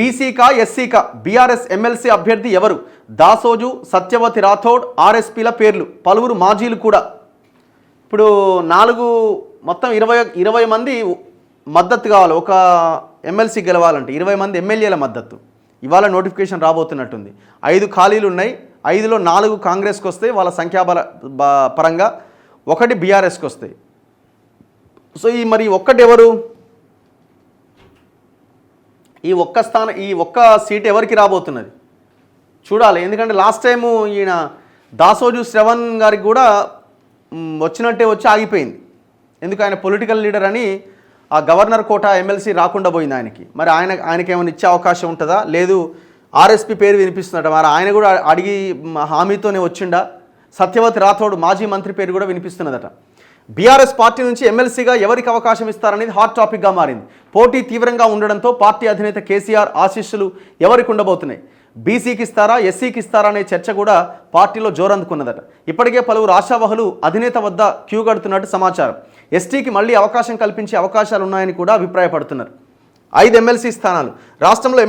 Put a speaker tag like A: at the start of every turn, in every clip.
A: బీసీకా ఎస్సీకా BRS MLC అభ్యర్థి ఎవరు? దాసోజు, సత్యవతి రాథోడ్, ఆర్ఎస్పీల పేర్లు, పలువురు మాజీలు కూడా. ఇప్పుడు మొత్తం 20 మంది మద్దతు కావాలి ఒక ఎమ్మెల్సీ గెలవాలంటే, 20 మంది ఎమ్మెల్యేల మద్దతు. ఇవాళ నోటిఫికేషన్ రాబోతున్నట్టుంది. 5 ఖాళీలు ఉన్నాయి. 5లో 4 కాంగ్రెస్కి వస్తాయి వాళ్ళ సంఖ్యాబల పరంగా, 1 బీఆర్ఎస్కి వస్తాయి. సో మరి ఒక్కటి ఎవరు? ఈ ఒక్క సీట్ ఎవరికి రాబోతున్నది చూడాలి. ఎందుకంటే లాస్ట్ టైము ఈయన దాసోజు శ్రవణ్ గారికి కూడా వచ్చినట్టే వచ్చి ఆగిపోయింది. ఎందుకు? ఆయన పొలిటికల్ లీడర్ అని ఆ గవర్నర్ కోట ఎమ్మెల్సీ రాకుండా పోయింది ఆయనకి. మరి ఆయనకి ఏమైనా ఇచ్చే అవకాశం ఉంటుందా? లేదు ఆర్ఎస్పీ పేరు వినిపిస్తున్నట, మరి ఆయన కూడా అడిగి హామీతోనే వచ్చిండా? సత్యవతి రాథోడ్ మాజీ మంత్రి పేరు కూడా వినిపిస్తున్నదట. బీఆర్ఎస్ పార్టీ నుంచి ఎమ్మెల్సీగా ఎవరికి అవకాశం ఇస్తారనేది హాట్ టాపిక్గా మారింది. పోటీ తీవ్రంగా ఉండడంతో పార్టీ అధినేత కేసీఆర్ ఆశీస్సులు ఎవరికి ఉండబోతున్నాయి? బీసీకి ఇస్తారా, ఎస్సీకి ఇస్తారా అనే చర్చ కూడా పార్టీలో జోరందుకున్నదట. ఇప్పటికే పలువురు ఆశావహులు అధినేత వద్ద క్యూ కడుతున్నట్టు సమాచారం. ఎస్టీకి మళ్లీ అవకాశం కల్పించే అవకాశాలు ఉన్నాయని కూడా అభిప్రాయపడుతున్నారు. 5 ఎమ్మెల్సీ స్థానాలు. రాష్ట్రంలో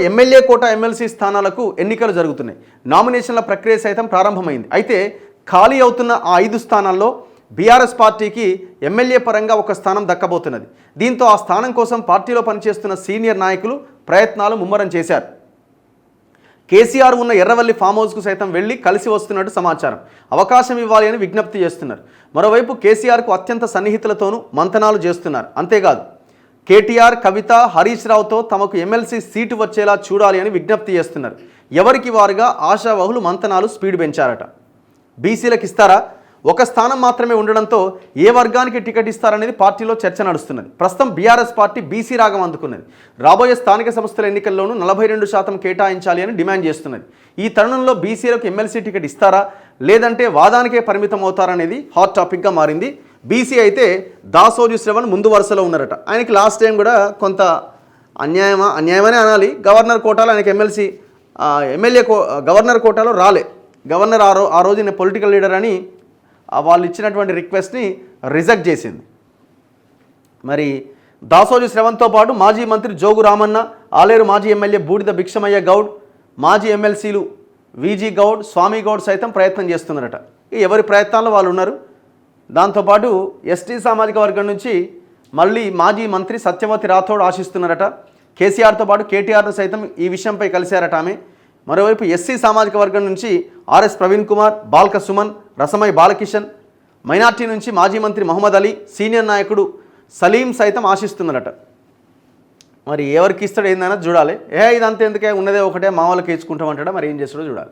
A: ఎమ్మెల్యే కోట ఎమ్మెల్సీ స్థానాలకు ఎన్నికలు జరుగుతున్నాయి. నామినేషన్ల ప్రక్రియ సైతం ప్రారంభమైంది. అయితే ఖాళీ అవుతున్న ఆ 5 స్థానాల్లో బీఆర్ఎస్ పార్టీకి ఎమ్మెల్యే పరంగా ఒక స్థానం దక్కబోతున్నది. దీంతో ఆ స్థానం కోసం పార్టీలో పనిచేస్తున్న సీనియర్ నాయకులు ప్రయత్నాలు ముమ్మరం చేశారు. కేసీఆర్ ఉన్న ఎర్రవల్లి ఫామ్ హౌస్కు సైతం వెళ్లి కలిసి వస్తున్నట్టు సమాచారం. అవకాశం ఇవ్వాలి అని విజ్ఞప్తి చేస్తున్నారు. మరోవైపు కేసీఆర్కు అత్యంత సన్నిహితులతోనూ మంతనాలు చేస్తున్నారు. అంతేకాదు కేటీఆర్, కవిత, హరీష్ రావుతో తమకు ఎమ్మెల్సీ సీటు వచ్చేలా చూడాలి అని విజ్ఞప్తి చేస్తున్నారు. ఎవరికి వారుగా ఆశావహులు మంతనాలు స్పీడ్ పెంచారట. బీసీలకు ఇస్తారా? ఒక స్థానం మాత్రమే ఉండడంతో ఏ వర్గానికి టికెట్ ఇస్తారనేది పార్టీలో చర్చ నడుస్తున్నది. ప్రస్తుతం బీఆర్ఎస్ పార్టీ బీసీ రాగం అందుకున్నది. రాబోయే స్థానిక సంస్థల ఎన్నికల్లోనూ 42% కేటాయించాలి అని డిమాండ్ చేస్తున్నది. ఈ తరుణంలో బీసీలకు ఎమ్మెల్సీ టికెట్ ఇస్తారా, లేదంటే వాదానికే పరిమితం అవుతారనేది హాట్ టాపిక్గా మారింది. బీసీ అయితే దాసోజు శ్రవణ్ ముందు వరుసలో ఉన్నారట. ఆయనకి లాస్ట్ టైం కూడా కొంత అన్యాయమనే అనాలి. గవర్నర్ కోటాలో ఆయనకి గవర్నర్ కోటాలో రాలే. గవర్నర్ ఆ రోజు నేను పొలిటికల్ లీడర్ అని వాళ్ళు ఇచ్చినటువంటి రిక్వెస్ట్ని రిజెక్ట్ చేసింది. మరి దాసోజు శ్రవణ్తో పాటు మాజీ మంత్రి జోగు రామన్న, ఆలేరు మాజీ ఎమ్మెల్యే బూడిద భిక్షమయ్య గౌడ్, మాజీ ఎమ్మెల్సీలు వీజీ గౌడ్, స్వామి గౌడ్ సైతం ప్రయత్నం చేస్తున్నారట. ఎవరి ప్రయత్నాల్లో వాళ్ళు ఉన్నారు. దాంతోపాటు ఎస్టీ సామాజిక వర్గం నుంచి మళ్ళీ మాజీ మంత్రి సత్యవతి రాథోడ్ ఆశిస్తున్నారట. కేసీఆర్తో పాటు కేటీఆర్ను సైతం ఈ విషయంపై కలిశారట ఆమె. మరోవైపు ఎస్సీ సామాజిక వర్గం నుంచి ఆర్ఎస్ ప్రవీణ్ కుమార్, బాల్క సుమన్, రసమై బాలకిషన్, మైనార్టీ నుంచి మాజీ మంత్రి మహమ్మద్ అలీ, సీనియర్ నాయకుడు సలీం సైతం ఆశిస్తున్నారట. మరి ఎవరికి ఇస్తాడు ఏందన్నా చూడాలి. ఇదంతా ఎందుకే ఉన్నదే ఒకటే మా వాళ్ళకి ఇచ్చుకుంటామంటాడా, మరి ఏం చేస్తాడో చూడాలి.